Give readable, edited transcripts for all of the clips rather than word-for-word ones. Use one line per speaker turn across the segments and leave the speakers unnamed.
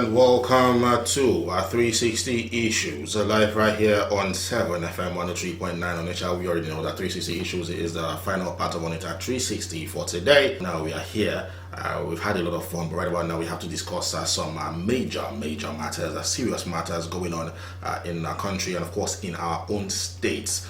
and welcome to 360 Issues, live right here on 7FM 103.9 on HR. We already know that 360 Issues is the final part of on HR 360 for today. Now we are here. We've had a lot of fun, but right about now we have to discuss some major matters, serious matters going on in our country and of course in our own states.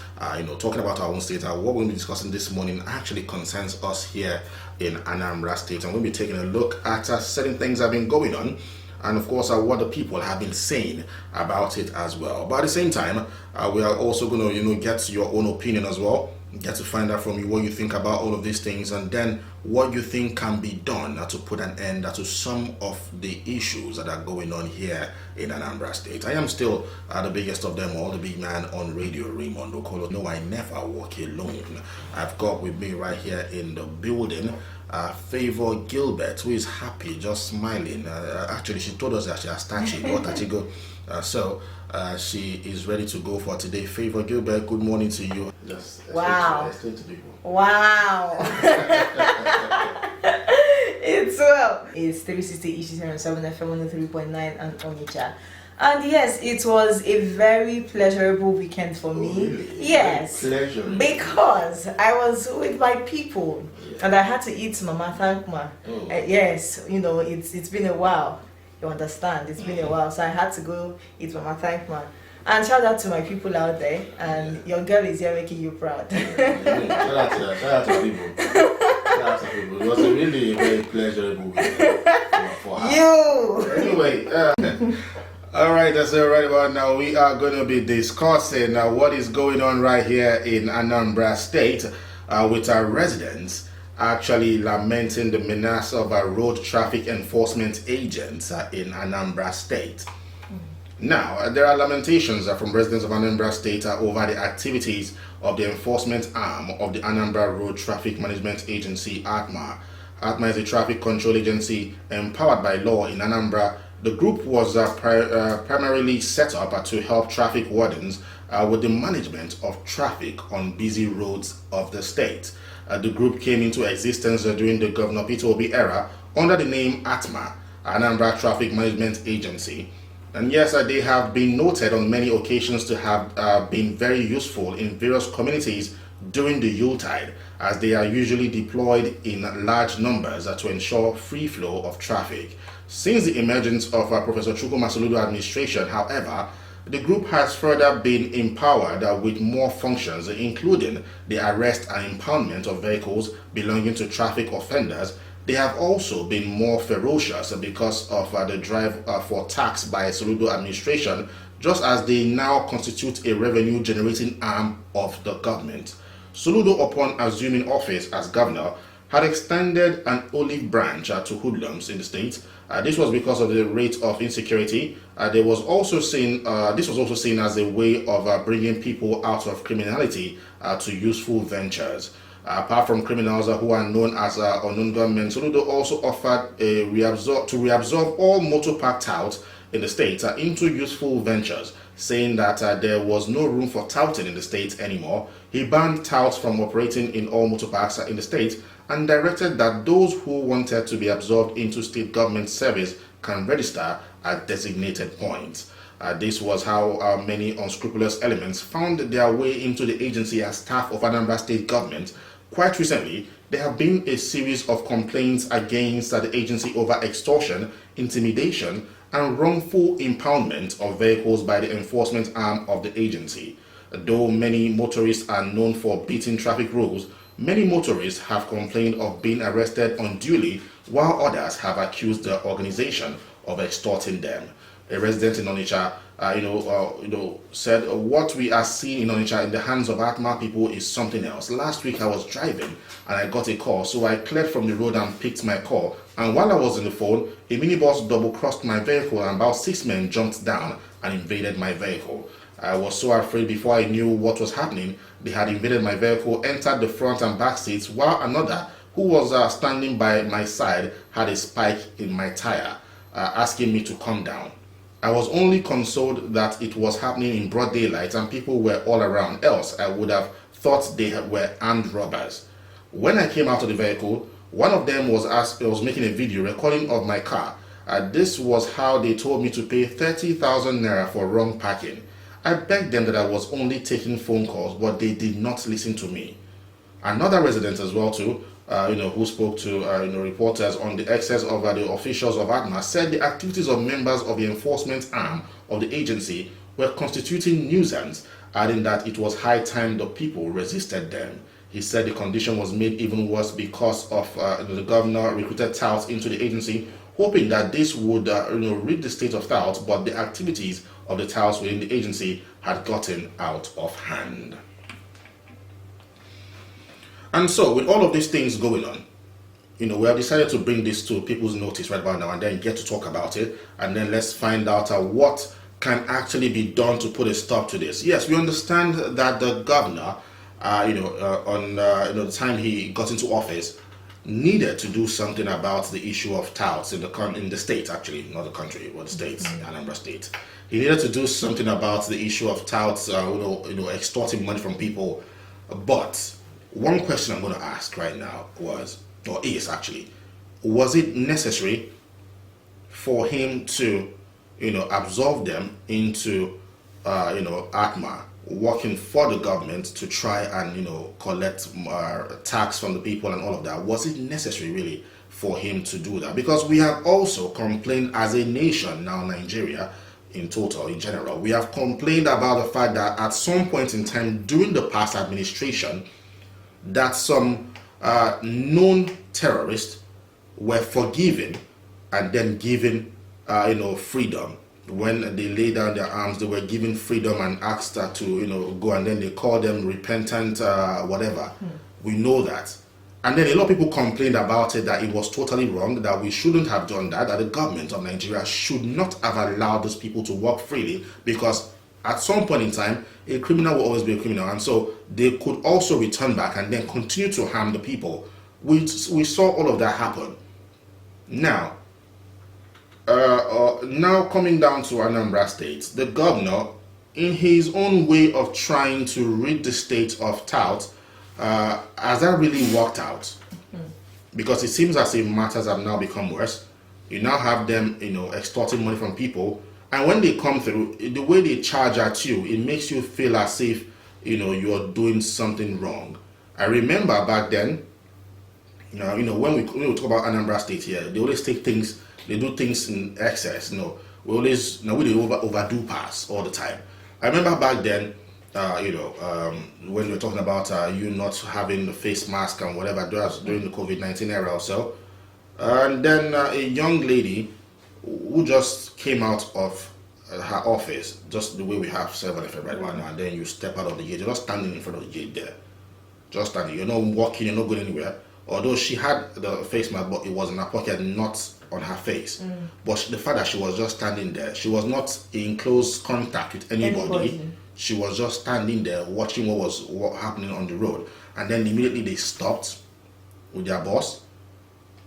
Talking about our own state, what we're going to be discussing this morning actually concerns us here in Anambra State, and we'll be taking a look at certain things that have been going on, and of course what the people have been saying about it as well. But at the same time, we are also going to get your own opinion as well, get to find out from you what you think about all of these things, and then what you think can be done to put an end to some of the issues that are going on here in Anambra State. I am still the biggest of them all, the big man on radio, Raymond Okolo. No, I never walk alone. I've got with me right here in the building Favor Gilbert, who is happy, just smiling. Actually, she told us that she has started, she got that she go. So she is ready to go for today. Favor Gilbert, good morning to you. Just
wow.
Explain to people.
Wow. It's 360 Issues here on 7FM 103.9 and Onitsha. And yes, it was a very pleasurable weekend for me.
Really?
Yes.
Pleasure.
Because I was with my people and I had to eat Mama Thankma.
Oh.
Yes, it's been a while. You understand? It's been a while. So I had to go eat Mama Thankma. And shout out to my people out there, and your girl is here making you proud.
Shout out to people. Shout out to people. It was a very pleasurable weekend for her.
You!
Anyway, all right, that's it right about now. We are going to be discussing what is going on right here in Anambra State with our residents actually lamenting the menace of our road traffic enforcement agents in Anambra State. Now, there are lamentations from residents of Anambra State over the activities of the enforcement arm of the Anambra Road Traffic Management Agency, ATMA. ATMA is a traffic control agency empowered by law in Anambra. The group was primarily set up to help traffic wardens with the management of traffic on busy roads of the state. The group came into existence during the Governor Peter Obi era under the name ATMA, Anambra Traffic Management Agency. And yes, they have been noted on many occasions to have been very useful in various communities during the Yuletide, as they are usually deployed in large numbers to ensure free flow of traffic. Since the emergence of Professor Chukwuma Soludo administration, however, the group has further been empowered with more functions, including the arrest and impoundment of vehicles belonging to traffic offenders. They have also been more ferocious because of the drive for tax by Soludo administration, just as they now constitute a revenue-generating arm of the government. Soludo, upon assuming office as governor, had extended an olive branch to hoodlums in the state. This was because of the rate of insecurity. This was also seen as a way of bringing people out of criminality to useful ventures. Apart from criminals who are known as unknown gunmen, Soludo also offered to reabsorb all motor park touts in the state into useful ventures, saying that there was no room for touting in the state anymore. He banned touts from operating in all motor parks in the state and directed that those who wanted to be absorbed into state government service can register at designated points. This was how many unscrupulous elements found their way into the agency as staff of Anambra State government. Quite recently, there have been a series of complaints against the agency over extortion, intimidation, and wrongful impoundment of vehicles by the enforcement arm of the agency. Though many motorists are known for beating traffic rules, many motorists have complained of being arrested unduly, while others have accused the organization of extorting them. A resident in Onitsha said what we are seeing in Onitsha in the hands of ATMA people is something else. Last week I was driving and I got a call, so I cleared from the road and picked my call. And while I was on the phone, a minibus double-crossed my vehicle and about 6 men jumped down and invaded my vehicle. I was so afraid before I knew what was happening. They had invaded my vehicle, entered the front and back seats, while another who was standing by my side had a spike in my tire, asking me to come down. I was only consoled that it was happening in broad daylight and people were all around, else I would have thought they were armed robbers. When I came out of the vehicle, one of them was making a video recording of my car This was how they told me to pay 30,000 naira for wrong parking. I begged them that I was only taking phone calls, but they did not listen to me. Another resident as well too, who spoke to reporters on the excess of the officials of ADMA, said the activities of members of the enforcement arm of the agency were constituting nuisance, adding that it was high time the people resisted them. He said the condition was made even worse because of the governor recruited touts into the agency, hoping that this would rid the state of touts, but the activities of the touts within the agency had gotten out of hand. And so, with all of these things going on, we have decided to bring this to people's notice right about now and then get to talk about it, and then let's find out what can actually be done to put a stop to this. Yes, we understand that the governor, on the time he got into office, needed to do something about the issue of touts in the state, actually, not the country, but the state, Anambra State. He needed to do something about the issue of touts, extorting money from people. But one question I'm going to ask right now was it necessary for him to, absolve them into, ATMA, working for the government to try and, collect tax from the people and all of that? Was it necessary really for him to do that? Because we have also complained as a nation, now Nigeria in total, in general, we have complained about the fact that at some point in time during the past administration, that some known terrorists were forgiven and then given, freedom. When they lay down their arms, they were given freedom and asked to, go, and then they call them repentant, whatever. We know that. And then a lot of people complained about it, that it was totally wrong, that we shouldn't have done that, that the government of Nigeria should not have allowed those people to walk freely, because at some point in time, a criminal will always be a criminal, and so they could also return back and then continue to harm the people. We saw all of that happen. Now coming down to Anambra State, the governor, in his own way of trying to rid the state of tout, has that really worked out? Because it seems as if matters have now become worse. You now have them, extorting money from people. And when they come through, the way they charge at you, it makes you feel as if, you're doing something wrong. I remember back then, when we talk about Anambra State here, they always take things, they do things in excess. We overdo pass all the time. I remember back then, when we were talking about you not having the face mask and whatever during the COVID-19 era or so, and then a young lady who just came out of her office, just the way we have 7FM right now, and then you step out of the gate, you're not standing in front of the gate there. Just standing, you're not walking, you're not going anywhere. Although she had the face mask, but it was in her pocket, not on her face. But the fact that she was just standing there, she was not in close contact with anybody. She was just standing there watching what was happening on the road. And then immediately they stopped with their boss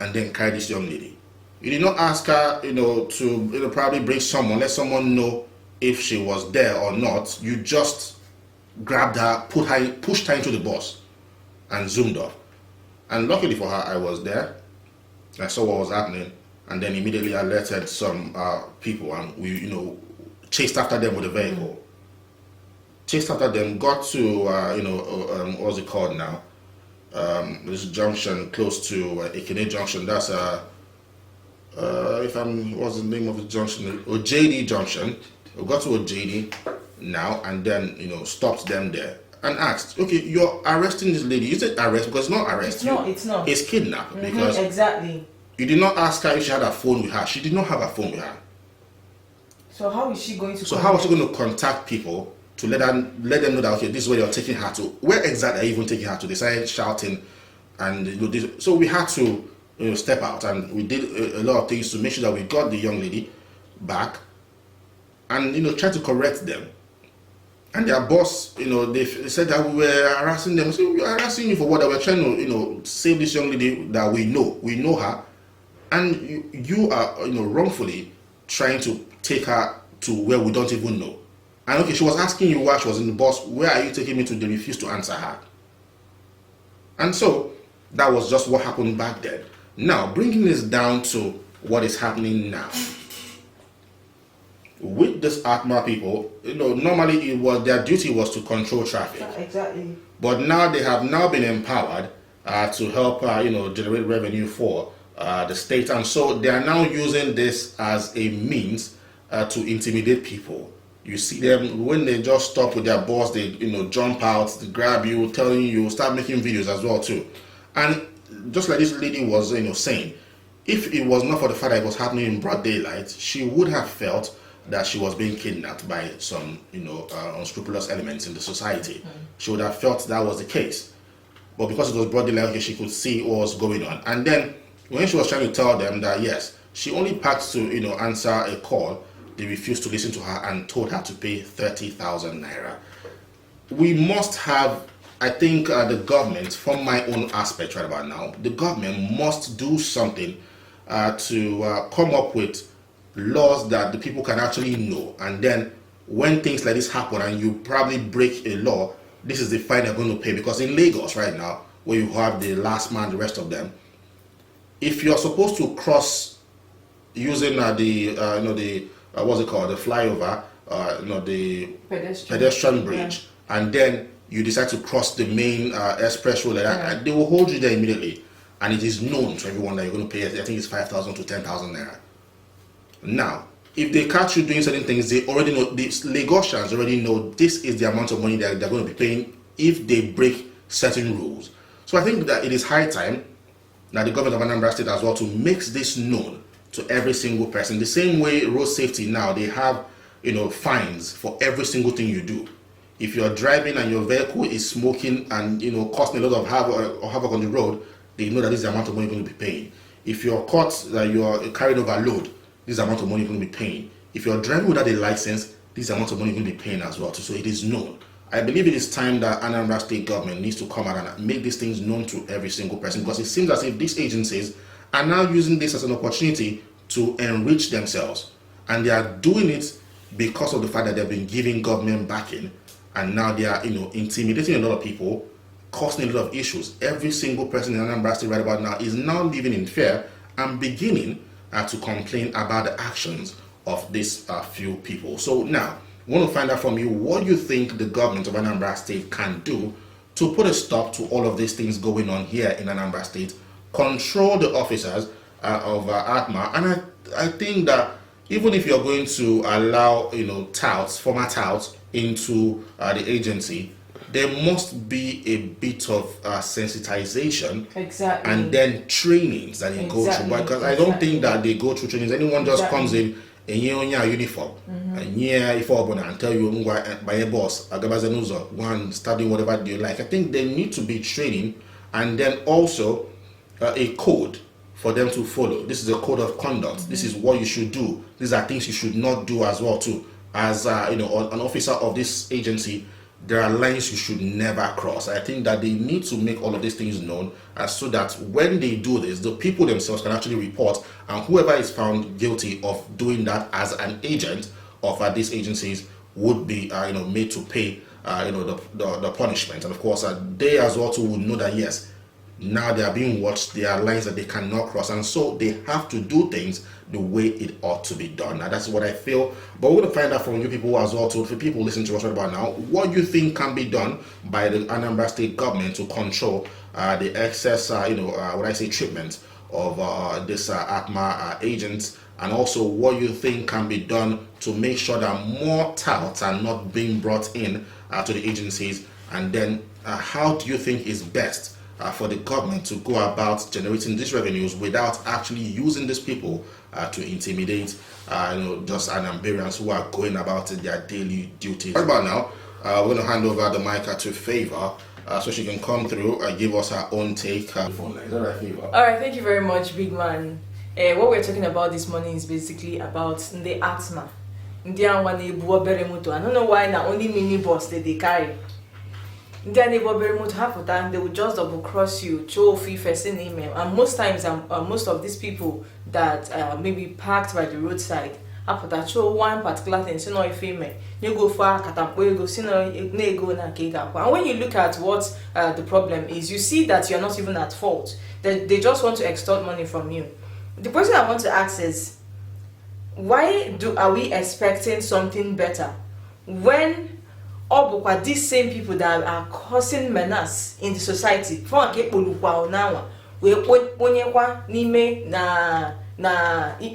and then carried this young lady. You did not ask her, to probably bring someone, let someone know if she was there or not. You just grabbed her, pushed her into the bus and zoomed off. And luckily for her, I was there. I saw what was happening, and then immediately alerted some people, and we, chased after them with a vehicle. Chased after them, got to, what's it called now? This junction close to Ekene Junction. That's what's the name of the junction? OJD Junction. We got to OJD now, and then stopped them there and asked, okay, you're arresting this lady. Is it arrest? Because it's not arrest.
It's not.
It's kidnap. Because
exactly.
You did not ask her if she had a phone with her. She did not have a phone with her.
So how is she going to?
So how was she going to contact people to let them know that, okay, this is where you're taking her to? Where exactly are you even taking her to? They started shouting, and so we had to step out, and we did a lot of things to make sure that we got the young lady back, and try to correct them. And their boss, they said that we were harassing them. So we are harassing you for what? That we're trying to save this young lady that we know her, and you are wrongfully trying to take her to where we don't even know. And okay, she was asking you while she was in the bus, where are you taking me to? They refused to answer her. And so that was just what happened back then. Now, bringing this down to what is happening now. With this Atma people, normally it was their duty was to control traffic.
Exactly.
But now they have now been empowered to help, generate revenue for the state, and so they are now using this as a means to intimidate people. You see them when they just stop with their boss, they jump out, they grab you, telling you, start making videos as well too. And just like this lady was saying, if it was not for the fact that it was happening in broad daylight, she would have felt that she was being kidnapped by some unscrupulous elements in the society. She would have felt that was the case. But because it was broad daylight, okay, she could see what was going on. And then when she was trying to tell them that yes, she only packed to answer a call, they refused to listen to her and told her to pay 30,000 naira. We must have, I think, the government, from my own aspect right about now, the government must do something to come up with laws that the people can actually know. And then when things like this happen and you probably break a law, this is the fine they're going to pay. Because in Lagos right now, where you have the last man, the rest of them, if you're supposed to cross using what's it called, the flyover, the pedestrian bridge, and then you decide to cross the main express road, they will hold you there immediately, and it is known to everyone that you're going to pay. I think it's 5,000 to 10,000 naira. Now, if they catch you doing certain things, they already know. The Lagosians already know this is the amount of money that they're going to be paying if they break certain rules. So I think that it is high time that the government of Anambra State as well to make this known to every single person. The same way road safety now, they have fines for every single thing you do. If you're driving and your vehicle is smoking and causing a lot of havoc on the road, they know that this is the amount of money you're going to be paying. If you're caught that you're carrying overload, this is the amount of money you're going to be paying. If you're driving without a license, this is the amount of money you're going to be paying as well. So it is known. I believe it is time that Anambra State government needs to come out and make these things known to every single person, because it seems as if these agencies are now using this as an opportunity to enrich themselves, and they are doing it because of the fact that they've been giving government backing, and now they are intimidating a lot of people, causing a lot of issues. Every single person in Anambra State right about now is now living in fear and beginning to complain about the actions of these few people. So now I want to find out from you what you think the government of Anambra State can do to put a stop to all of these things going on here in Anambra State, control the officers of Atma. And I think that even if you're going to allow former touts into the agency, there must be a bit of sensitization, and then trainings that they go through. Because I don't think that they go through trainings. Anyone just comes in and uniform and tell you by a boss, one studying whatever you like. I think they need to be training, and then also a code for them to follow. This is a code of conduct. This is what you should do. These are things you should not do as well too. As an officer of this agency, there are lines you should never cross. I think that they need to make all of these things known, so that when they do this, the people themselves can actually report, and whoever is found guilty of doing that as an agent of these agencies would be made to pay the punishment. And of course they as well too would know that yes, now they are being watched, there are lines that they cannot cross, and so they have to do things the way it ought to be done. Now that's what I feel. But we're going to find out from you people as well too, for people listening to us right about now, what you think can be done by the Anambra State government to control the excess treatment of this Atma agents, and also what you think can be done to make sure that more touts are not being brought in to the agencies, and then how do you think is best for the government to go about generating these revenues without actually using these people to intimidate just Anambrians who are going about their daily duties. Right about now, we're going to hand over the mic to Favor so she can come through and give us her own take. Is that right, Favor?
Alright, thank you very much, big man. What we're talking about this morning is basically about the Atma. I don't know why now only mini bus that they carry. Then they will just double cross you, show fee first name, and most times most of these people that maybe parked by the roadside after that show one particular thing, so no if you go far katampo go na. And when you look at what the problem is, you see that you're not even at fault. They just want to extort money from you. the question I want to ask is, why are we expecting something better when all these same people that are causing menace in the society for we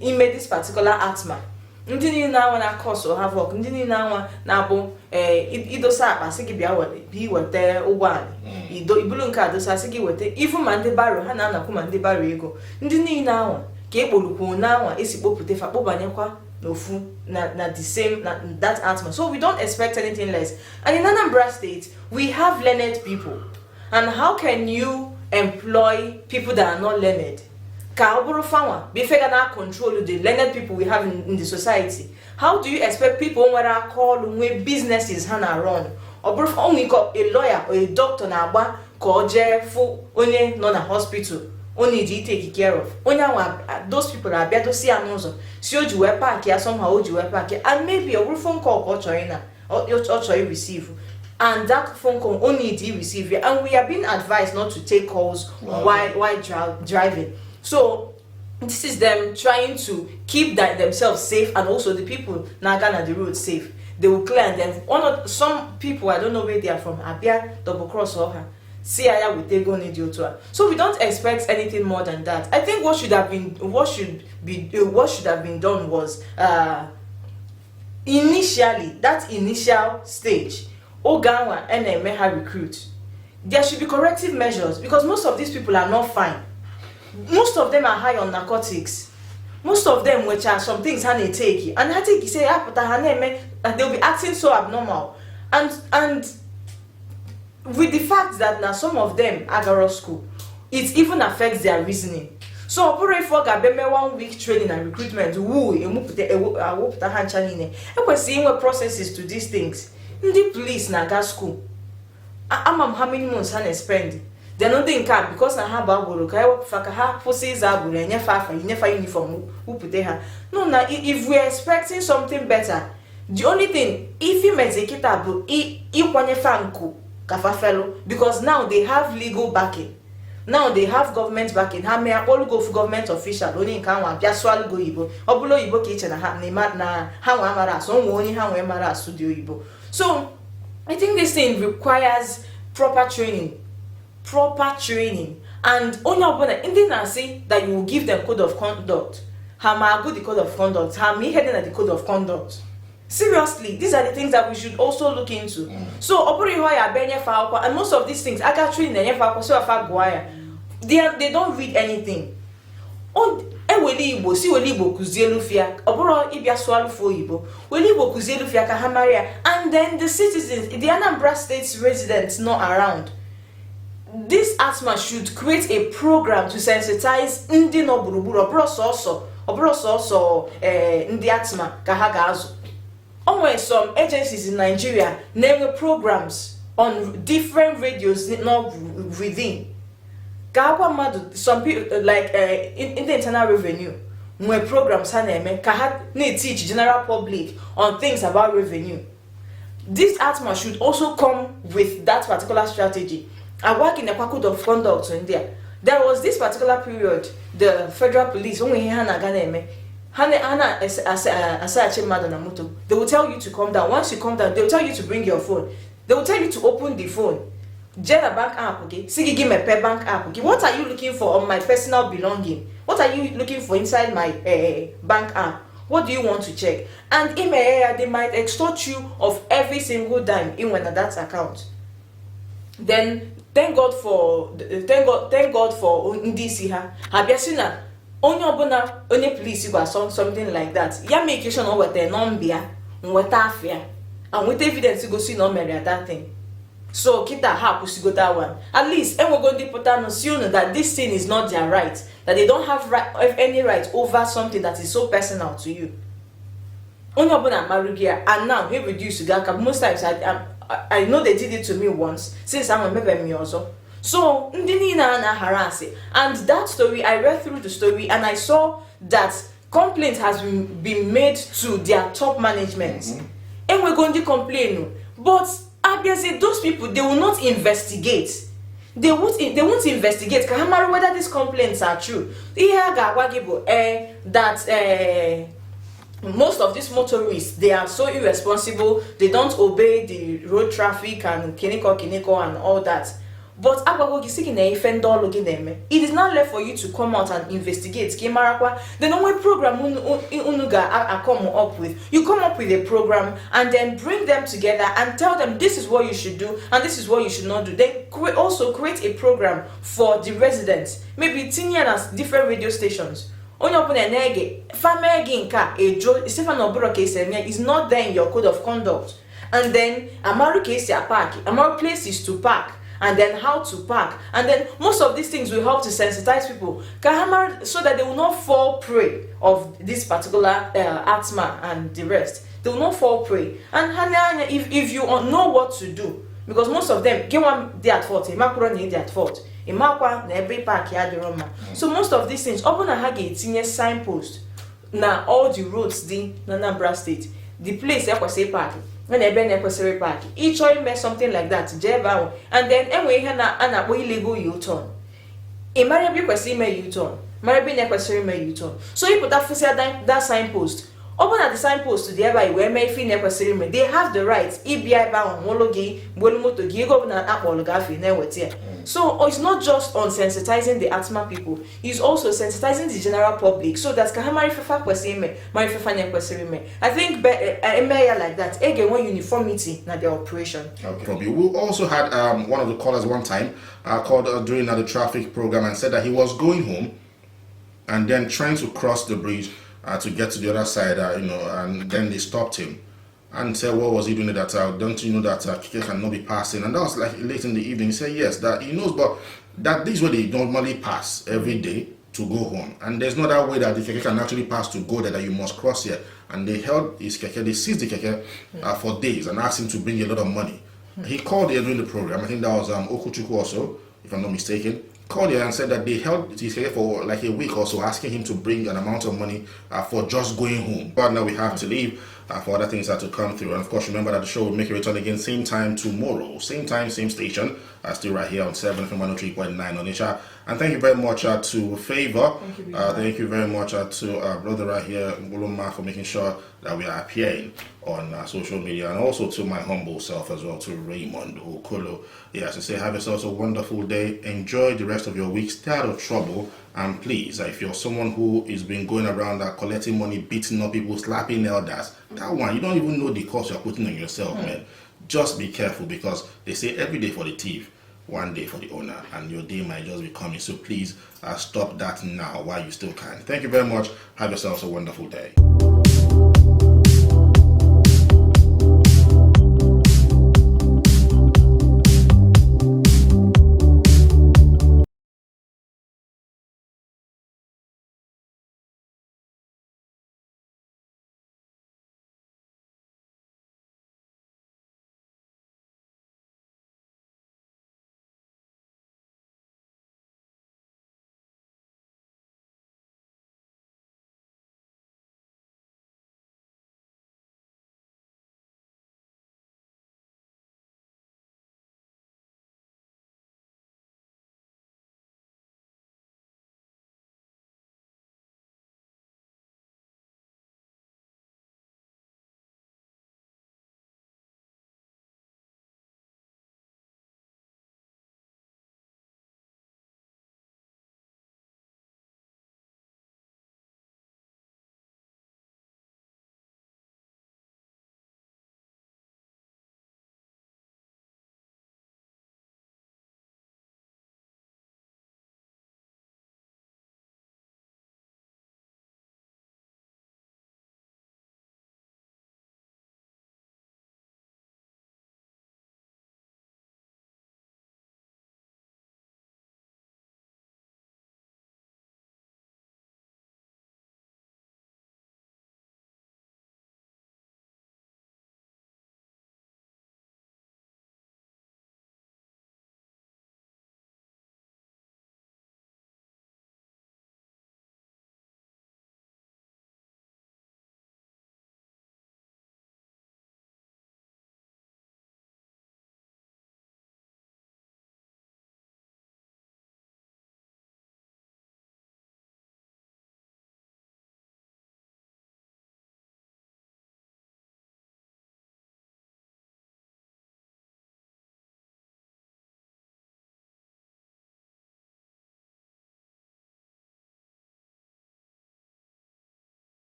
ime this particular atma ndị niile na-anwa na cause or havoc, ndị niile na-anwa na-abụ idosa akpa sị gị bịa weta ụgwọ ala ibulu nke adosa sị gị weta ifu ma ndị baro ha na-anakwu ma ndị baro ego, ndị niile anwa ka ekpolukwu na-anwa esi kpopụta fa kpọbanyekwa n'ofu na the same that atma. So we don't expect anything less. And in Anambra State we have learned people, and how can you employ people that are not learned? Ka oburu farmer be figure na control the learned people we have in the society. How do you expect people when are called when businesses hana run? Oburu only got a lawyer or a doctor na agba ko je fu onye no na hospital only do take care of. Onya those people are better see anozo. Si oju we park here somehow oju we park here, and maybe a phone call or China or you receive. And that phone call only do receive it, and we are being advised not to take calls while driving. So this is them trying to keep themselves safe, and also the people Nagana the road safe. They will clear, and then some people, I don't know where they are from, Abia double cross or her. See, I will take on idiot. So we don't expect anything more than that. I think what should have been done was initially that initial stage. Oganwa and Meha recruit. There should be corrective measures, because most of these people are not fine. Most of them are high on narcotics. Most of them, which are some things they take, and I think say they'll be acting so abnormal, and with the fact that now some of them are school, it even affects their reasoning. So operate for Gabeme 1 week training and recruitment. And we're seeing what processes to these things. The police na gas school. How many months they spend? They're not in camp because na have baburu kai work faka ha forces aburu enya fafa never uniform who put her. No, now if we're expecting something better, the only thing if you mezekita bu ikwanye fanku kafa fellow, because now they have legal backing. Now they have government backing. Ha me all go for government official only in kanwa bia swal go yibo. Obulo yibo ke iche na ha na ha wa mara so only ha wa mara studio yibo. So I think this thing requires proper training, and only upon Indian say that you will give them code of conduct. How ma good the code of conduct? How me heading at the code of conduct? Seriously, these are the things that we should also look into. So operi hoya benye fa, and most of these things I got trained in fa so afa goya. They don't read anything. On eweli Igbo si weli Igbo kuzielu fia oburo ibia swalu fo Igbo weli Igbo kuzielu fia ka hamaria, and then the citizens, the Anambra State residents not around. This ASMA should create a program to sensitize ndi no buruburu oburo so ndi ASMA ka ha ga-azu. Always some agencies in Nigeria name programs on different radios not within. Some people like in the internal revenue, when programs need teach general public on things about revenue. This ATMA should also come with that particular strategy. I work in the code of conduct in there. There was this particular period, the federal police when we they will tell you to come down. Once you come down, they will tell you to bring your phone. They will tell you to open the phone. Get a bank app, okay? Sige give me a bank app, okay? What are you looking for on my personal belonging? What are you looking for inside my bank app? What do you want to check? And in my area, they might extort you of every single dime in when that account. Then thank God for NDC ha. Habiasina onye police go something like that. Ya make sure no with the number, with afia, and with evidence you go see no merit that thing. So kita ha go that one. At least and we're going to put on assume that this thing is not their right, that they don't have any right over something that is so personal to you. And now he reduced to most times I know they did it to me once since I'm a member me also. So and that story, I read through the story and I saw that complaint has been made to their top management. And we're going to complain, but obviously those people, they will not investigate. they won't investigate ka ha mara whether these complaints are true. Ihe a ga-agwa gị bụ that most of these motorists, they are so irresponsible, they don't obey the road traffic and kiniko and all that. But it is not left for you to come out and investigate. The normal program unuga come up with, you come up with a program and then bring them together and tell them this is what you should do and this is what you should not do. Then also create a program for the residents, maybe 10 years different radio stations. Onye ọbụla na-ege famegi nke a ejo Stephen Oburo ka esi eme is not there in your code of conduct. And then amaru ka esi park, amaru places to park, and then how to park, and then most of these things will help to sensitize people so that they will not fall prey of this particular asthma and the rest. They will not fall prey. And if you know what to do, because most of them get one day at fault, they at fault. Na every park ya the Roma. So most of these things, open a hage senior signpost na all the roads di na Anambra State. The place say park. When necessary park. Each oil something like that. And then anyway na illegal U-turn. A marriage kwesi me U-turn. Marriage necessary me U-turn. So you put that signpost. Open at the signpost to the area where may feel necessary. They have the rights. EBI bound homologi, moto gigo na apologafi newetia. So it's not just on sensitizing the asthma people, it's also sensitizing the general public so that I think like that, again, one uniformity na the operation.
Okay. We also had one of the callers one time called during the traffic program and said that he was going home and then trying to cross the bridge to get to the other side, and then they stopped him and said, what was he doing that? Don't you know that Keke cannot be passing? And that was like late in the evening. He said, yes, that he knows, but that this is where they normally pass every day to go home. And there's no other way that the Keke can actually pass to go there, that you must cross here. And they held his Keke, they seized the Keke for days and asked him to bring a lot of money. He called here during the program. I think that was Okuchuku also, if I'm not mistaken. Called here and said that they held his Keke for like a week or so, asking him to bring an amount of money for just going home. But now we have to leave for other things that to come through. And of course, remember that the show will make a return again same time tomorrow, same time, same station, still right here on 7 from 103.9 on Isha. And thank you very much to Favor. Thank you very much to our brother right here, Nguluma, for making sure that we are appearing on social media, and also to my humble self as well, to Raymond Okolo. Yes, to say have yourselves a wonderful day. Enjoy the rest of your week. Stay out of trouble. And please, if you're someone who is been going around collecting money, beating up people, slapping elders, that one, you don't even know the cost you're putting on yourself, man. Just be careful, because they say every day for the thief, one day for the owner, and your day might just be coming. So please stop that now while you still can. Thank you very much. Have yourselves a wonderful day.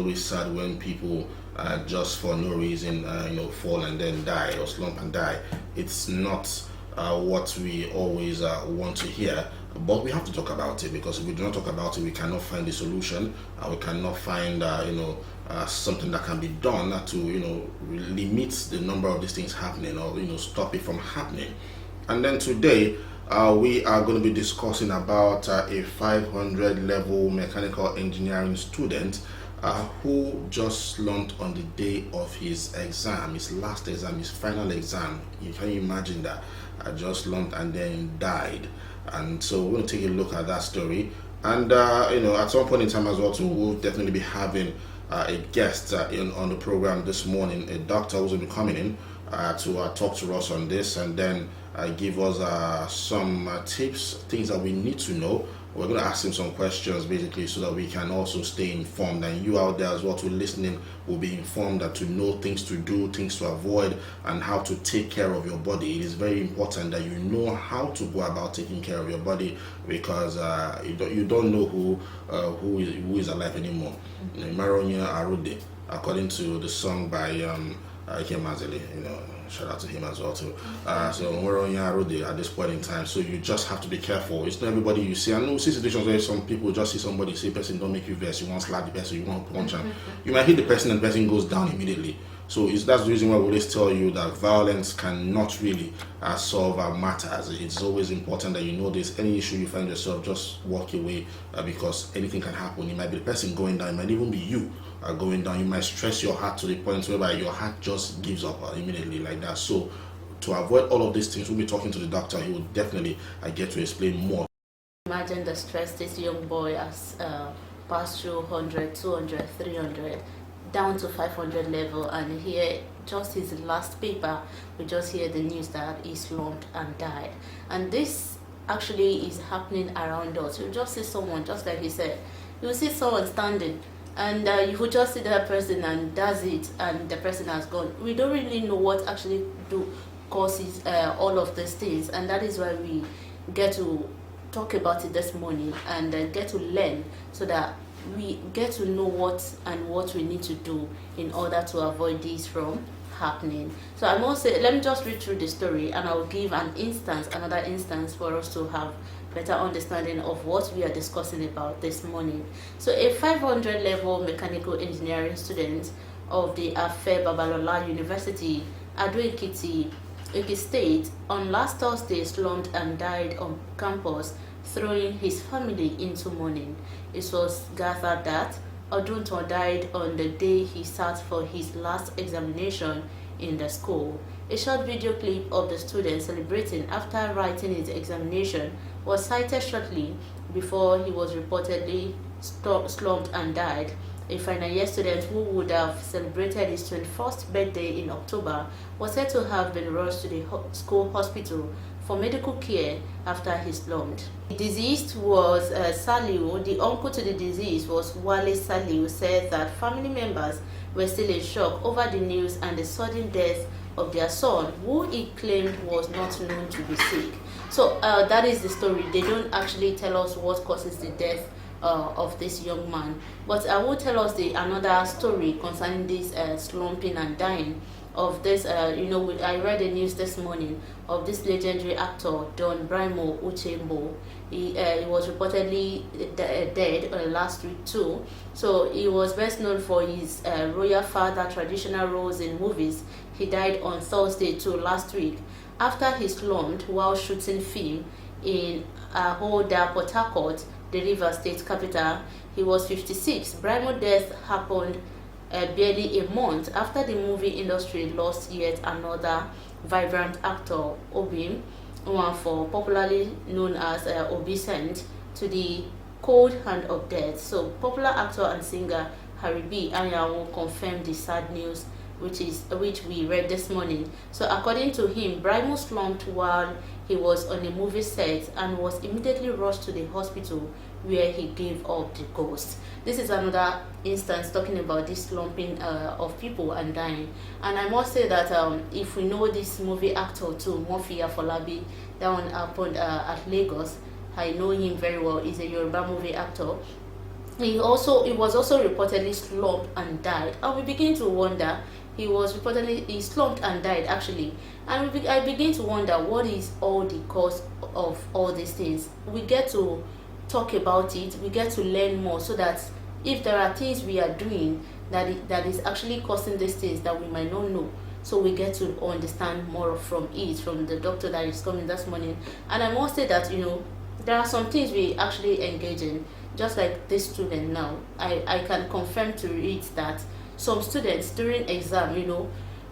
always sad when people just for no reason, fall and then die or slump and die. It's not what we always want to hear. But we have to talk about it, because if we do not talk about it, we cannot find a solution. We cannot find, something that can be done to, limit the number of these things happening, or stop it from happening. And then today, we are going to be discussing about a 500 level mechanical engineering student who just slumped on the day of his exam, his last exam, his final exam. Can you imagine that? Just slumped and then died. And so we're going to take a look at that story. And at some point in time as well too, we'll definitely be having a guest on the program this morning, a doctor who's going to be coming in to talk to us on this, and then give us some tips, things that we need to know. We're going to ask him some questions basically, so that we can also stay informed, and you out there as well to listening will be informed, that to know things to do, things to avoid, and how to take care of your body. It is very important that you know how to go about taking care of your body, because you don't know who is alive anymore. Maronya Arude, according to the song by Ike Mazeli, shout out to him as well too. So we're on Yarode at this point in time. So you just have to be careful. It's not everybody you see. I know see situations where some people just see somebody, say person don't make you vex, you want to slap the person, you want to punch him. You might hit the person and the person goes down immediately. So that's the reason why we always tell you that violence cannot really solve our matters. It's always important that you know this. Any issue you find yourself, just walk away, because anything can happen. It might be the person going down, it might even be you going down. You might stress your heart to the point whereby your heart just gives up immediately like that. So to avoid all of these things, we'll be talking to the doctor. He will definitely get to explain more.
Imagine the stress this young boy has passed through 100, 200, 300, down to 500 level, and here just his last paper, we just hear the news that he slumped and died. And this actually is happening around us. You just see someone, just like he said, you see someone standing, and you would just see that person, and that's it, and the person has gone. We don't really know what actually causes all of these things, and that is why we get to talk about it this morning, and get to learn, so that we get to know what we need to do in order to avoid this from happening. So I must say, let me just read through the story, and I'll give another instance for us to have better understanding of what we are discussing about this morning. So a 500 level mechanical engineering student of the Afe Babalola University, Ado Ekiti, Ekiti State, on last Thursday slumped and died on campus, throwing his family into mourning. It was gathered that Odunton died on the day he sat for his last examination in the school. A short video clip of the student celebrating after writing his examination was cited shortly before he was reportedly slumped and died. A final year student who would have celebrated his 21st birthday in October was said to have been rushed to the school hospital for medical care after he slumped. The deceased was Saliu. The uncle to the deceased was Wale Saliu, said that family members were still in shock over the news and the sudden death of their son, who he claimed was not known to be sick. So that is the story. They don't actually tell us what causes the death of this young man, but I will tell us another story concerning this slumping and dying of this. I read the news this morning of this legendary actor Don Brimo Uchembo. He was reportedly dead last week too. So he was best known for his royal father traditional roles in movies. He died on Thursday too last week after he slumped while shooting film in Ahoda, Port Harcourt, the River State capital. He was 56. Brimo's death happened barely a month after the movie industry lost yet another vibrant actor, Obim Nwafor, popularly known as Obisent, to the cold hand of death. So popular actor and singer Harry B. Anyanwu confirmed the sad news, which we read this morning. So according to him, Brimo slumped while he was on a movie set and was immediately rushed to the hospital, where he gave up the ghost. This is another instance talking about this slumping of people and dying. And I must say that if we know this movie actor too, Murphy Afolabi, that one happened at Lagos. I know him very well. He's a Yoruba movie actor. He was also reportedly slumped and died, and we begin to wonder. He slumped and died actually, and I begin to wonder what is all the cause of all these things. We get to talk about it, we get to learn more, so that if there are things we are doing that is actually causing these things that we might not know, so we get to understand more from the doctor that is coming this morning. And I must say that there are some things we actually engage in, just like this student now. I can confirm to it that some students during exam,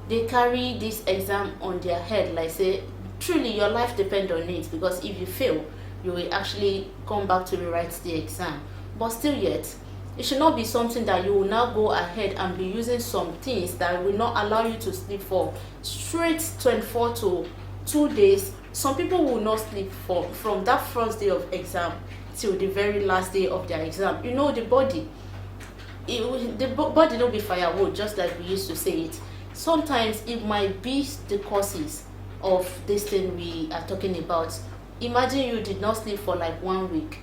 they carry this exam on their head, like say truly your life depends on it, because if you fail you will actually come back to rewrite the exam. But still yet, it should not be something that you will now go ahead and be using some things that will not allow you to sleep for straight 24 to 2 days. Some people will not sleep from that first day of exam till the very last day of their exam. The body, body don't be firewood, just like we used to say it. Sometimes it might be the causes of this thing we are talking about. Imagine you did not sleep for like 1 week.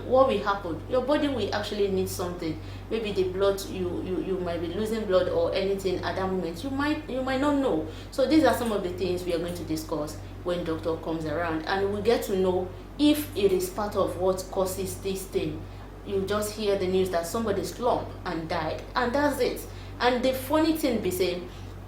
What will happen? Your body will actually need something. Maybe the blood, you might be losing blood or anything at that moment. You might not know. So these are some of the things we are going to discuss when doctor comes around, and we get to know if it is part of what causes this thing. You just hear the news that somebody slumped and died, and that's it. And the funny thing be saying,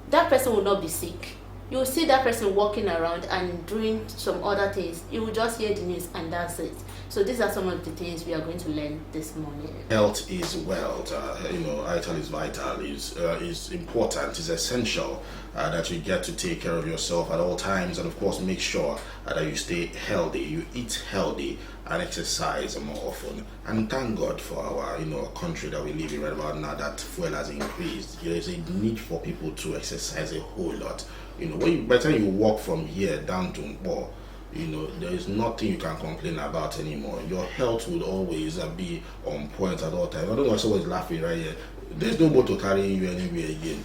that person will not be sick. You will see that person walking around and doing some other things. You will just hear the news and that's it. So these are some of the things we are going to learn this morning.
Health is wealth. Health is vital. Is important. It's essential that you get to take care of yourself at all times, and of course make sure that you stay healthy. You eat healthy and exercise more often. And thank God for our country that we live in right about now, that fuel has increased. There is a need for people to exercise a whole lot. By the time you walk from here down to Mpo, there is nothing you can complain about anymore. Your health will always be on point at all times. I don't know why someone is laughing right here. There's no motor carrying you anywhere again.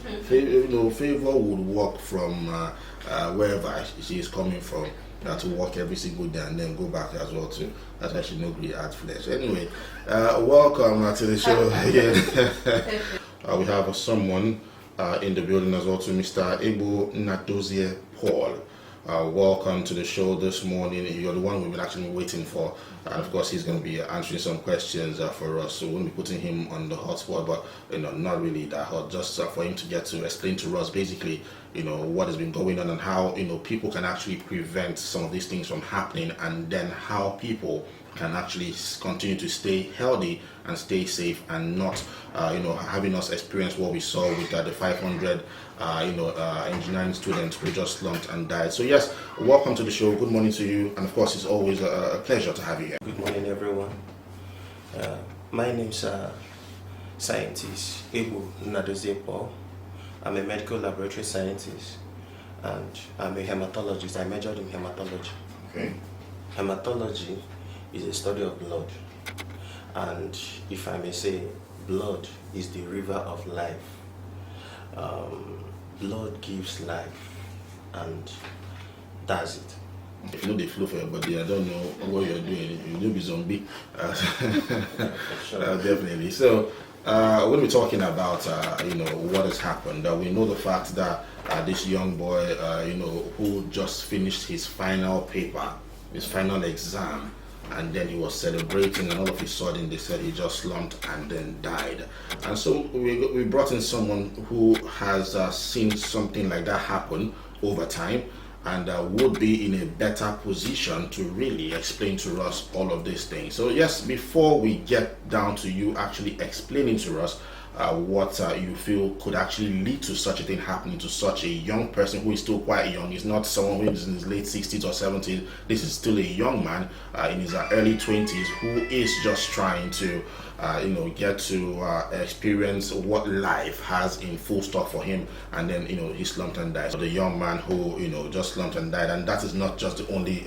Favor would walk from wherever she is coming from, to walk every single day and then go back as well too. That's why she no great add flesh. Anyway, welcome to the show again. We have someone in the building as well, to Mr. Ebo Nadozie Paul. Welcome to the show this morning. You're the one we've been actually waiting for, and of course he's going to be answering some questions for us. So we won't be putting him on the hot spot, but not really that hot, just for him to get to explain to us basically what has been going on, and how people can actually prevent some of these things from happening, and then how people can actually continue to stay healthy and stay safe, and not having us experience what we saw with the 500 engineering students who just slumped and died. So yes, welcome to the show. Good morning to you, and of course it's always a pleasure to have you here.
Good morning everyone. My name's scientist Ebo Nadozie Paul. I'm a medical laboratory scientist and I'm a hematologist. I majored in hematology.
Okay.
Hematology is a study of blood, and if I may say, blood is the river of life. Blood gives life, and that's it.
If you know the flow for your body, I don't know what you're doing. You do be zombie.
Sure.
Definitely. So when we're talking about what has happened, we know the fact that this young boy who just finished his final paper, his final exam, and then he was celebrating, and all of a sudden they said he just slumped and then died. And so we brought in someone who has seen something like that happen over time, and would be in a better position to really explain to us all of these things. So yes, before we get down to you actually explaining to us what you feel could actually lead to such a thing happening to such a young person who is still quite young. He's not someone who is in his late 60s or 70s. This is still a young man in his early 20s who is just trying to get to experience what life has in full stock for him, and then he slumped and died. So the young man who just slumped and died, and that is not just the only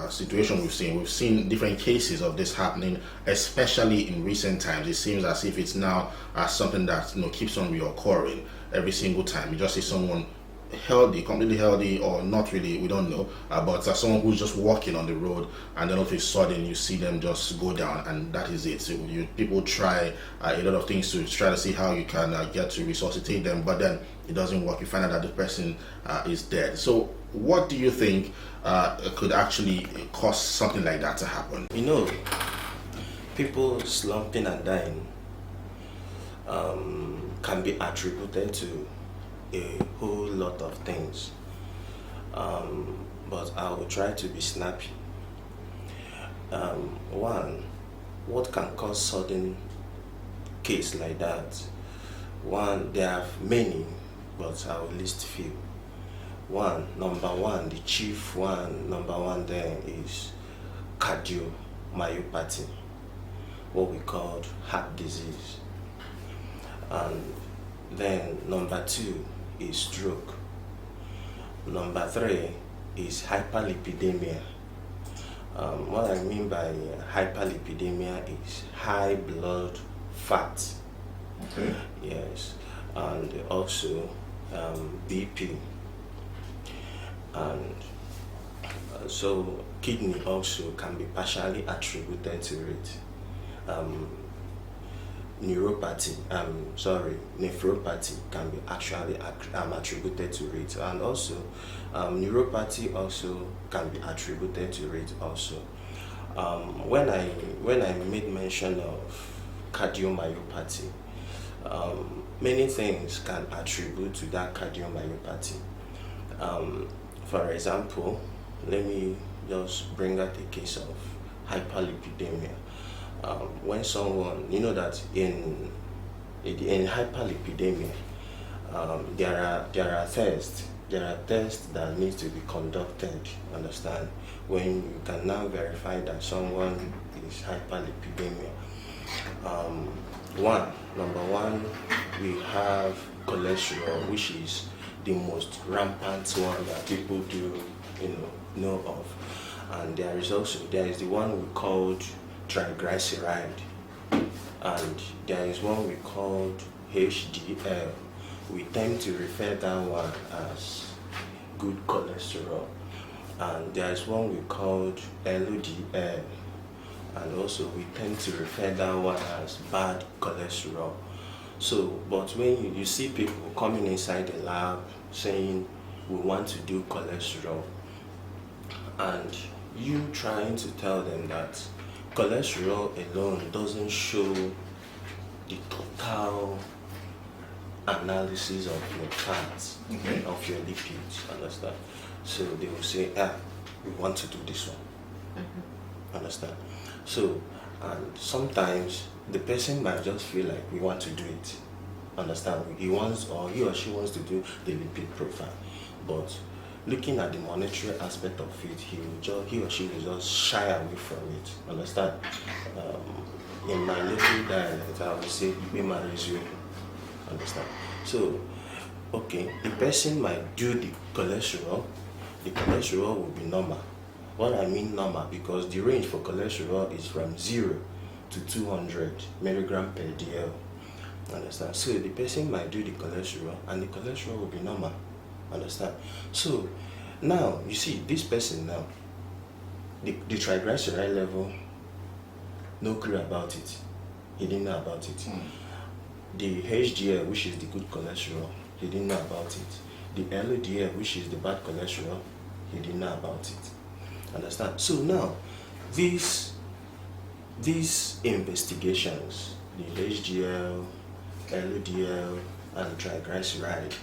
situation we've seen. We've seen different cases of this happening, especially in recent times. It seems as if it's now something that keeps on reoccurring every single time. You just see someone healthy, completely healthy, or not really, we don't know. But someone who's just walking on the road, and then all of a sudden you see them just go down, and that is it. So people try a lot of things to try to see how you can get to resuscitate them, but then it doesn't work. You find out that the person is dead. So what do you think could actually cause something like that to happen?
You know, people slumping and dying can be attributed to a whole lot of things, but I will try to be snappy. One, what can cause sudden case like that? One, there are many, but I will list few. Number one, the chief one, number one there is cardiomyopathy, what we call heart disease. And then number two is stroke. Number three is hyperlipidemia. What I mean by hyperlipidemia is high blood fat.
Okay.
Yes, and also BP. And so kidney also can be partially attributed to it. Nephropathy can be actually attributed to it, and also neuropathy also can be attributed to it also. When I made mention of cardiomyopathy, many things can attribute to that cardiomyopathy. For example, let me just bring out a case of hyperlipidemia. When someone, you know that in hyperlipidemia, there are tests that need to be conducted. Understand? When you can now verify that someone is hyperlipidemia. Number one, we have cholesterol, which is the most rampant one that people do, know of, and there is the one we called triglyceride, and there is one we called HDL. We tend to refer that one as good cholesterol, and there is one we called LDL, and also we tend to refer that one as bad cholesterol. So, but when you see people coming inside the lab saying we want to do cholesterol, and you trying to tell them that cholesterol alone doesn't show the total analysis of your fats,
Okay.
of your lipids, understand? So they will say, we want to do this one, understand? So, and sometimes the person might just feel like we want to do it, understand? He wants, or he or she wants to do the lipid profile, but looking at the monetary aspect of it, he or she will just shy away from it, understand? In my little dialect, I would say, "Ibe marries you," understand? So, okay, the person might do the cholesterol will be normal. What I mean normal, because the range for cholesterol is from 0 to 200 milligram per DL, understand? So the person might do the cholesterol, and the cholesterol will be normal, understand? So now you see this person now, the triglyceride level, no clue about it, he didn't know about it. The HDL, which is the good cholesterol, he didn't know about it. The LDL, which is the bad cholesterol, he didn't know about it, understand? So now these investigations, the HDL, LDL, and triglyceride,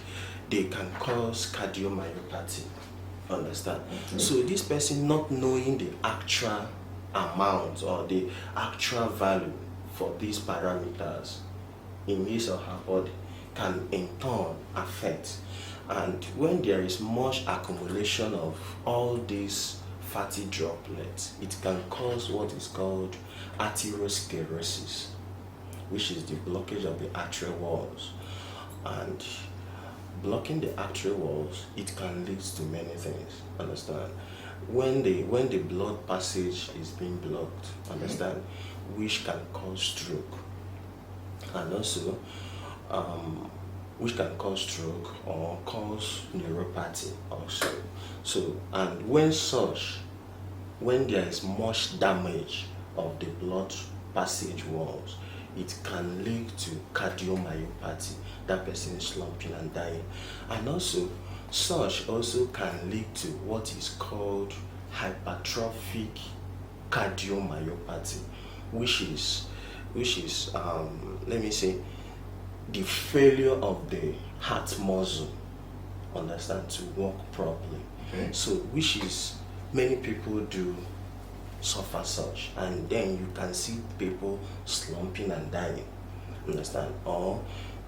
they can cause cardiomyopathy, understand? So this person not knowing the actual amount or the actual value for these parameters in his or her body can in turn affect. And when there is much accumulation of all these fatty droplets, it can cause what is called atherosclerosis, which is the blockage of the artery walls. And blocking the artery walls, it can lead to many things, understand? When the blood passage is being blocked, understand, which can cause stroke. And also, which can cause stroke or cause neuropathy also. So, and when there is much damage of the blood passage walls, it can lead to cardiomyopathy, that person is slumping and dying. And also, such also can lead to what is called hypertrophic cardiomyopathy, which is let me say, the failure of the heart muscle, understand, to work properly.
Okay.
So, which is, many people do suffer such, and then you can see people slumping and dying, understand. Or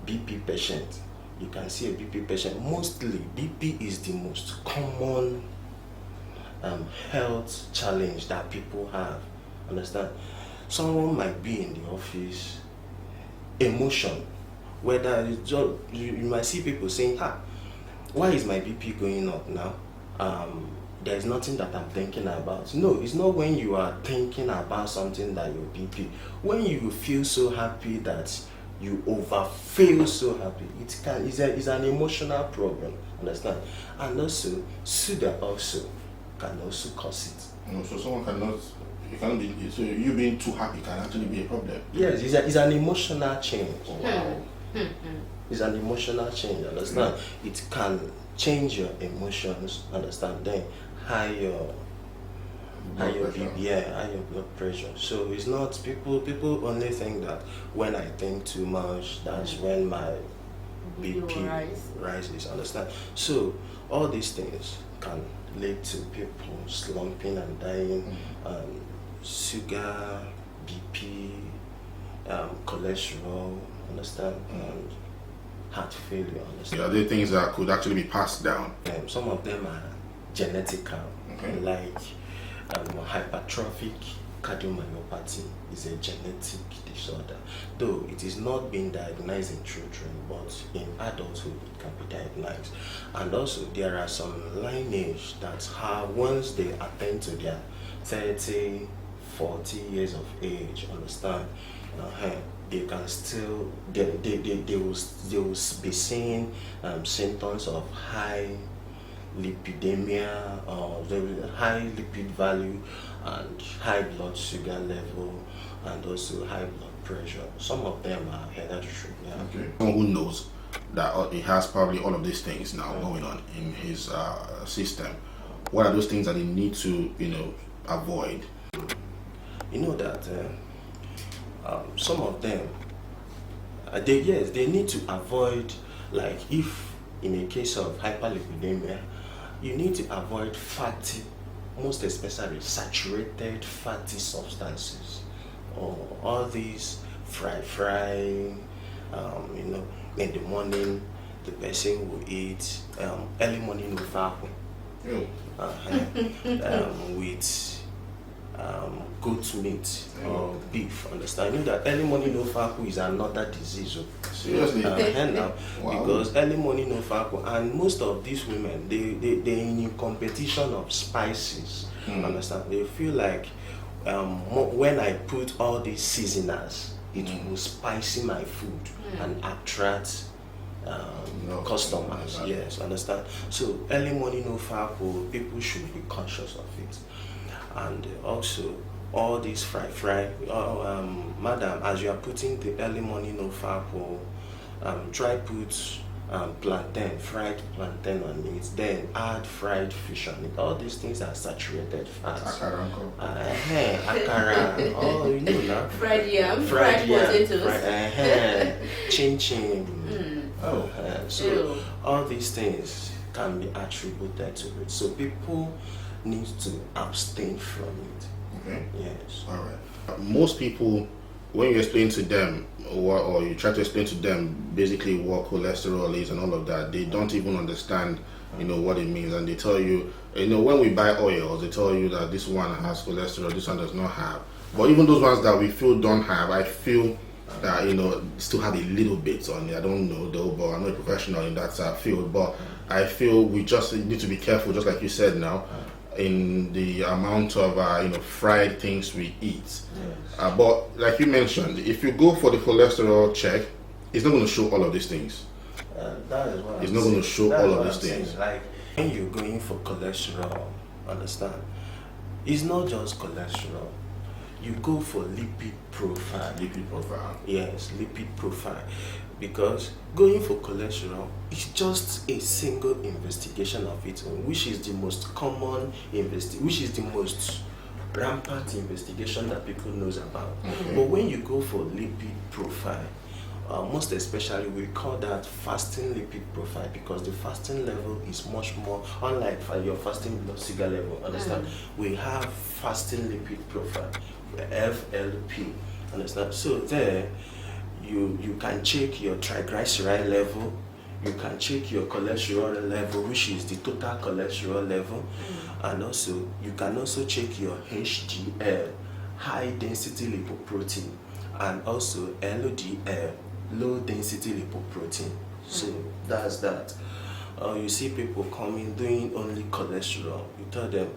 BP patient, you can see a BP patient. Mostly BP is the most common health challenge that people have, understand. Someone might be in the office, emotion, whether it's just, you might see people saying, why is my BP going up now? There's nothing that I'm thinking about. No, it's not when you are thinking about something that your BP. When you feel so happy that you feel so happy, it's an emotional problem, understand? And also, sugar also can also cause it.
So someone cannot, you cannot be, so you being too happy can actually be a problem.
Yes, it's an emotional change.
Oh, wow.
It's an emotional change, understand? It can change your emotions, understand? Then high your BP, high your blood pressure. So it's not, people only think that when I think too much, that's when my BP rises, understand? So all these things can lead to people slumping and dying, sugar, BP, cholesterol, understand, and heart failure, understand.
Are there things that could actually be passed down?
Some of them are genetical, like hypertrophic cardiomyopathy is a genetic disorder, though it is not being diagnosed in children, but in adulthood it can be diagnosed. And also there are some lineage that once they attain to their 30, 40 years of age, understand, they can still, they will be seeing symptoms of high lipidemia, or high lipid value, and high blood sugar level, and also high blood pressure. Some of them are hereditary.
Okay. Someone who knows that he has probably all of these things now going on in his system, what are those things that he needs to, avoid?
You know that some of them, they need to avoid, like if in a case of hyperlipidemia, you need to avoid fatty, most especially saturated fatty substances, or all these in the morning the person will eat early morning with with goat meat or beef, understand? You know that early morning ofaku is another disease.
Seriously?
Wow. Because early morning ofaku, and most of these women, they're in competition of spices, understand? They feel like when I put all these seasoners, it will spicy my food and attract customers. Yes, understand? So early morning ofaku, people should be conscious of it. And also all these madam, as you are putting the early morning ofaku, try put fried plantain on it, then add fried fish on it. All these things are saturated fats. Akara, oh, you know now.
Fried yam, fried potatoes.
Chin chin. So all these things can be attributed to it. So people need to abstain from it.
Okay.
Yes.
All right. Most people, when you explain to them, or you try to explain to them basically what cholesterol is and all of that, they don't even understand, what it means. And they tell you, when we buy oils, they tell you that this one has cholesterol, this one does not have. But even those ones that we feel don't have, I feel that, still have a little bit on it. I don't know though, but I'm not a professional in that field. But I feel we just need to be careful, just like you said now, in the amount of fried things we eat.
Yes.
But like you mentioned, if you go for the cholesterol check, it's not going to show all of these things.
That is what
It's
I'm
not going to
saying.
show
That's
all
what
of
I'm
these things.
saying. Like when you're going for cholesterol, understand? It's not just cholesterol. You go for lipid profile.
Lipid profile.
Yes, lipid profile. Because going for cholesterol is just a single investigation of it, which is the most common which is the most rampant investigation that people knows about.
Okay.
But when you go for lipid profile, most especially we call that fasting lipid profile, because the fasting level is much more unlike your fasting blood sugar level. Understand? We have fasting lipid profile, FLP. Understand? So there you can check your triglyceride level, you can check your cholesterol level, which is the total cholesterol level, and also you can also check your HDL, high density lipoprotein, and also LDL, low density lipoprotein. So that's that. You see people coming doing only cholesterol. You tell them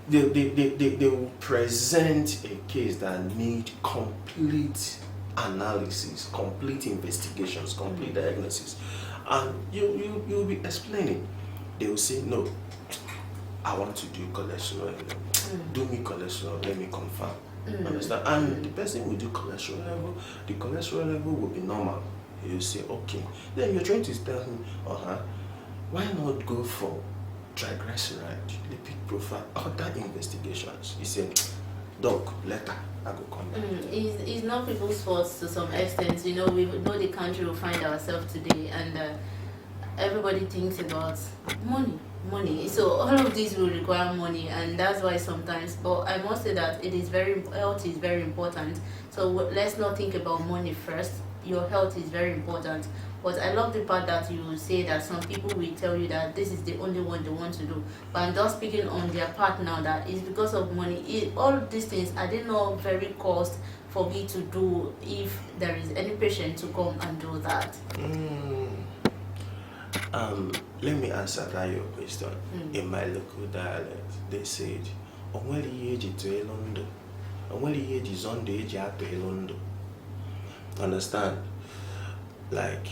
they will present a case that need complete analysis, complete investigations, complete diagnosis, and you'll be explaining. They will say, no, I want to do cholesterol. Do me cholesterol, let me confirm. Understand? And the person will do cholesterol level, the cholesterol level will be normal. You say, okay. Then you're trying to tell him, why not go for triglyceride, lipid profile, other investigations? He said, doc, later I go come back.
It's not people's fault to some extent. You know, we know the country we find ourselves today, and everybody thinks about money. So all of these will require money, and that's why sometimes. But I must say that health is very important. So let's not think about money first. Your health is very important. But I love the part that you say that some people will tell you that this is the only one they want to do. But I'm just speaking on their part now, that it's because of money. All these things, I didn't know very cost for me to do if there is any patient to come and do that.
Let me answer that your question. In my local dialect, they said, "Onwere ihe eji tụọ elu ndụ, onwere ihe eji zọ ndụ eji atụ elu ndụ." Understand? Like,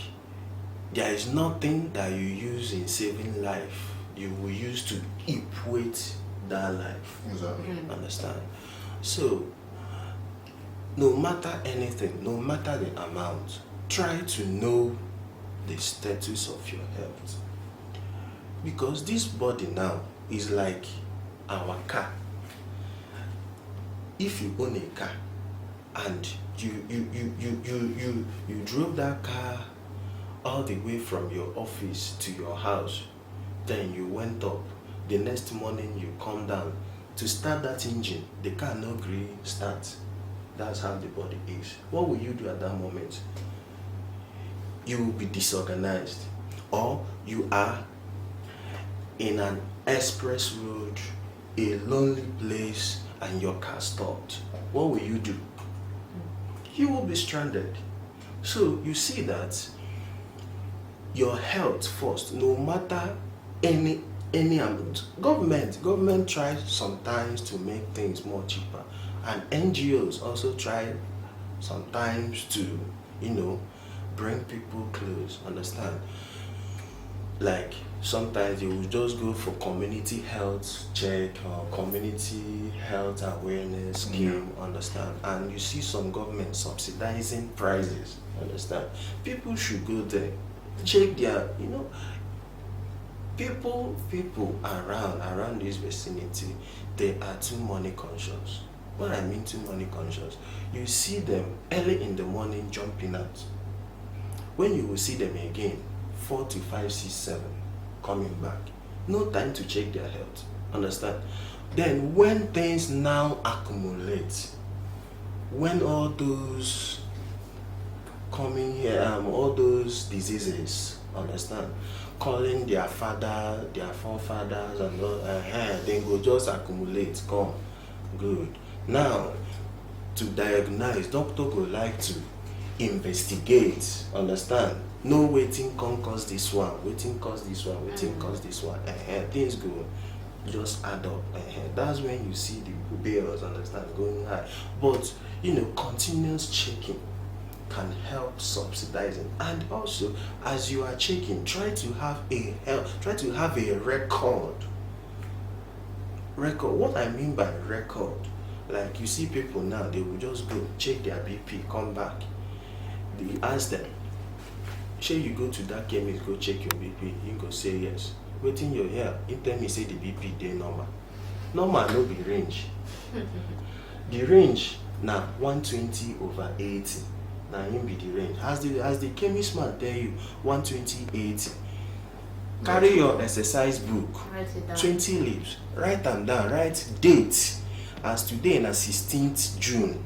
there is nothing that you use in saving life you will use to equate that life.
Exactly.
Understand? So, no matter anything, no matter the amount, try to know the status of your health. Because this body now is like our car. If you own a car and you drove that car all the way from your office to your house, then you went up, the next morning you come down to start that engine, the car no gree start. That's how the body is. What will you do at that moment? You will be disorganized, or you are in an express road, a lonely place, and your car stopped. What will you do? You will be stranded. So you see that your health first, no matter any amount. Government tries sometimes to make things more cheaper, and NGOs also try sometimes to, bring people close. Understand? Like sometimes they will just go for community health check or community health awareness scheme. Understand? And you see some government subsidizing prices. Understand? People should go there, check their, people around this vicinity, they are too money conscious. What I mean too money conscious, you see them early in the morning jumping out. When you will see them again, 4 to 5, 6, 7, coming back. No time to check their health. Understand? Then when things now accumulate, when all those coming here, all those diseases, understand, calling their father, their forefathers, and all, then go just accumulate, come, good. Now, to diagnose, doctor go like to investigate, understand, know waiting can cause this one, waiting cause this one, waiting cause this one, things go just add up. That's when you see the bills, understand, going high. But continuous checking, can help subsidizing. And also, as you are checking, try to have a record. What I mean by record, like you see people now, they will just go check their BP, come back. They ask them, shall you go to that chemist, go check your BP? You go say yes. Waiting your hair, you tell me say the BP dey normal. Normal no be range. The range now 120/80. Now him be the range. As the chemist man tell you 120/80. Carry your exercise book,
Write it down.
20 leaves, write them down, write date. As today na 16th June.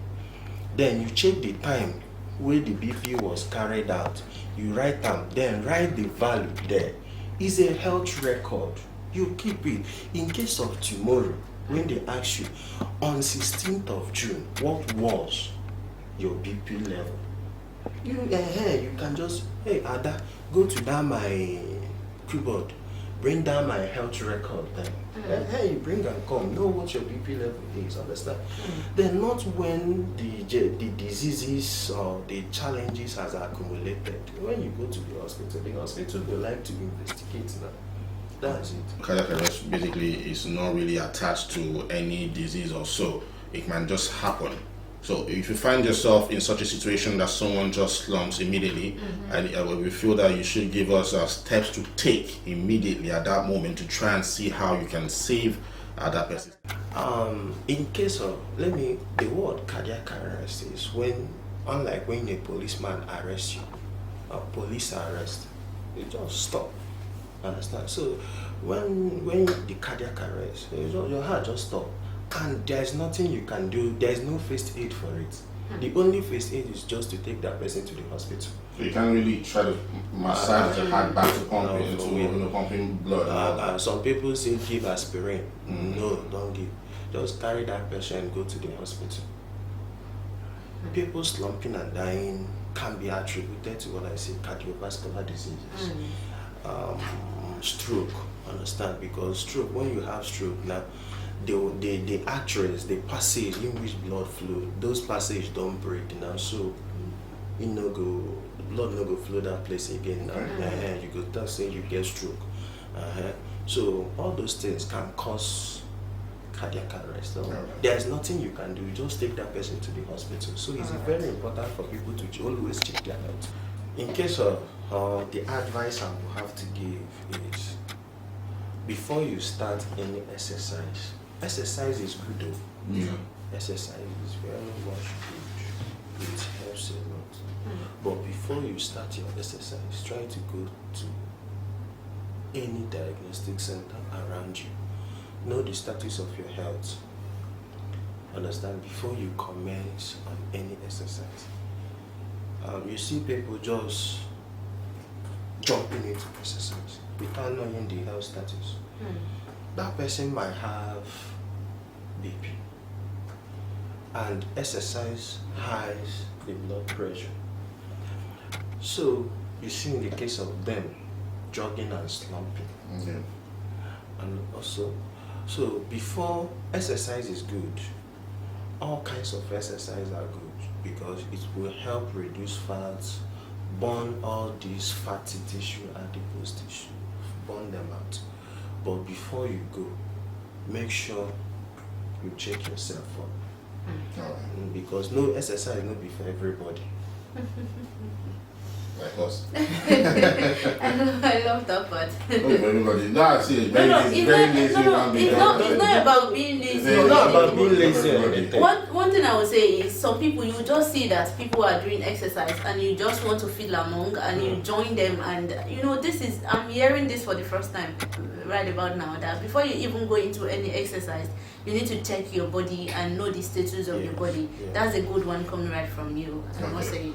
Then you check the time where the BP was carried out. You write them, then write the value there. It's a health record. You keep it in case of tomorrow when they ask you on 16th of June what was your BP level. You can just, hey Ada, go to that my keyboard, bring down my health record then. Hey, you bring and come, know what your BP level is, understand? Then not when the diseases or the challenges has accumulated. When you go to the hospital will like to investigate now. That's it.
Cardiac arrest basically is not really attached to any disease or so. It can just happen. So if you find yourself in such a situation that someone just slumps immediately, and we feel that you should give us steps to take immediately at that moment to try and see how you can save that person.
In case of, the word cardiac arrest is when, unlike when a policeman arrests you, a police arrest, you just stop. Understand? So when the cardiac arrest, your heart just stop. And there's nothing you can do, there's no first aid for it. The only first aid is just to take that person to the hospital.
So you can't really try to massage the heart back to pumping blood.
Some people say give aspirin. No, don't give. Just carry that patient and go to the hospital. People slumping and dying can be attributed to what I say, cardiovascular diseases. Stroke, understand? Because stroke, when you have stroke now, the arteries, the passage in which blood flow, those passages don't break now, so the blood no go flow that place again now. You go tell say you get stroke. So all those things can cause cardiac arrest. So there's nothing you can do, you just take that person to the hospital. So it's very important for people to always check their health. In case of the advice I will have to give is, before you start any exercise is good though. Exercise is very much good. It helps a lot. But before you start your exercise, try to go to any diagnostic center around you. Know the status of your health. Understand? Before you commence on any exercise. You see people just jumping into exercise without knowing the health status. That person might have BP, and exercise highs the blood pressure. So you see in the case of them jogging and slumping. And also, so before, exercise is good. All kinds of exercise are good because it will help reduce fats, burn all these fatty tissue, adipose tissue, burn them out. But before you go, make sure you check yourself up. Because no exercise no be for everybody.
Like us.
I love that part.
No, for everybody. No, I see. Very lazy.
It's not about being lazy.
It's not about being lazy or anything.
One thing I would say is, some people, you just see that people are doing exercise and you just want to feel among and you join them, and I'm hearing this for the first time right about now, that before you even go into any exercise, you need to check your body and know the status of your body. That's a good one coming right from you, I must say.